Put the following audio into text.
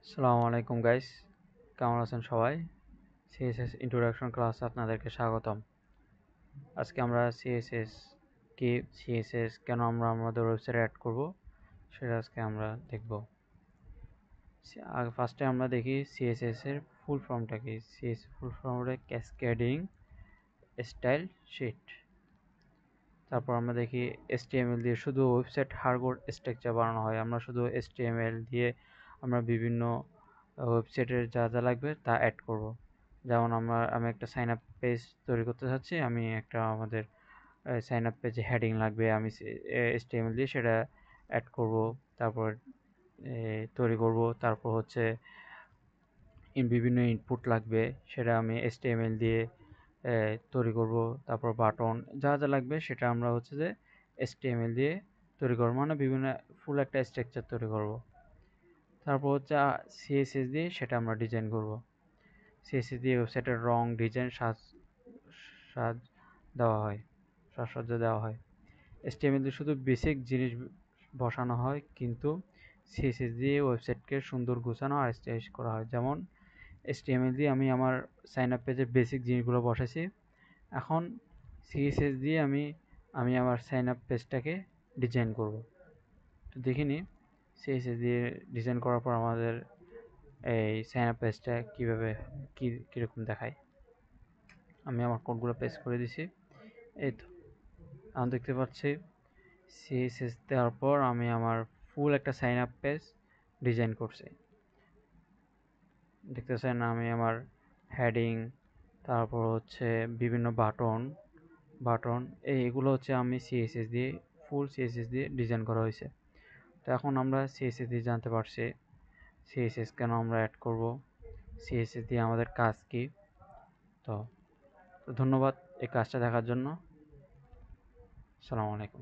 আসসালামু আলাইকুম গাইস, কেমন আছেন সবাই? সিএসএস ইন্ট্রোডাকশন ক্লাসে আপনাদেরকে স্বাগতম। আজকে আমরা সিএসএস কি, সিএসএস কেন আমরা আমাদের ওয়েবসাইটে অ্যাড করব সেটা আজকে আমরা দেখব। ফার্স্টে আমরা দেখি সিএসএস এর ফুল ফর্মটা কি। সিএসএস ফুল ফর্ম হলো ক্যাসকেডিং স্টাইল শিট। তারপর আমরা দেখি HTML দিয়ে শুধু ওয়েবসাইট হার্ডকোড স্ট্রাকচার বানানো হয়। আমরা শুধু HTML দিয়ে আমরা বিভিন্ন ওয়েবসাইটের যা যা লাগবে তা অ্যাড করব। যেমন আমি একটা সাইন আপ পেজ তৈরি করতে চাচ্ছি। আমি একটা আমাদের সাইন আপ পেজে হেডিং লাগবে, আমি HTML দিয়ে সেটা অ্যাড করব। তারপর তৈরি করব। তারপর হচ্ছে বিভিন্ন ইনপুট লাগবে, সেটা আমি HTML দিয়ে তৈরি করব। তারপর বাটন যা যা লাগবে সেটা আমরা হচ্ছে যে HTML দিয়ে তৈরি করব, মানে বিভিন্ন ফুল একটা স্ট্রাকচার তৈরি করব। তারপর হচ্ছে CSS দিয়ে সেটা আমরা ডিজাইন করব। CSS দিয়ে ওয়েবসাইটের রং, ডিজাইন, সাজ দেওয়া হয়, সাজসজ্জা দেওয়া হয়। HTML দিয়ে শুধু বেসিক জিনিস বসানো হয়, কিন্তু CSS দিয়ে ওয়েবসাইটকে সুন্দর গোছানো আর স্টাইলিশ করা হয়। যেমন HTML দিয়ে আমি আমার সাইন আপ পেজের বেসিক জিনিসগুলো বসাইছি। এখন CSS দিয়ে আমি আমার সাইন আপ পেজটাকে ডিজাইন করব। তো দেখিনি CSS দিয়ে ডিজাইন করার পর আমাদের এই সাইন আপ পেজটা কীভাবে কীরকম দেখায়। আমি আমার কোডগুলো পেস্ট করে দিছি। এই তো আমি দেখতে পাচ্ছি CSS দেওয়ার পর আমি আমার ফুল একটা সাইন আপ পেজ ডিজাইন করছি। দেখতেছেন আমি আমার হেডিং, তারপর হচ্ছে বিভিন্ন বাটন এইগুলো হচ্ছে আমি CSS দিয়ে ফুল CSS দিয়ে ডিজাইন করা হয়েছে। তো এখন আমরা CSS দিয়ে জানতে পারছি CSS কেন আমরা অ্যাড করব, CSS দিয়ে আমাদের কাজ কি। তো ধন্যবাদ এই কাজটা দেখার জন্য। আসসালামু আলাইকুম।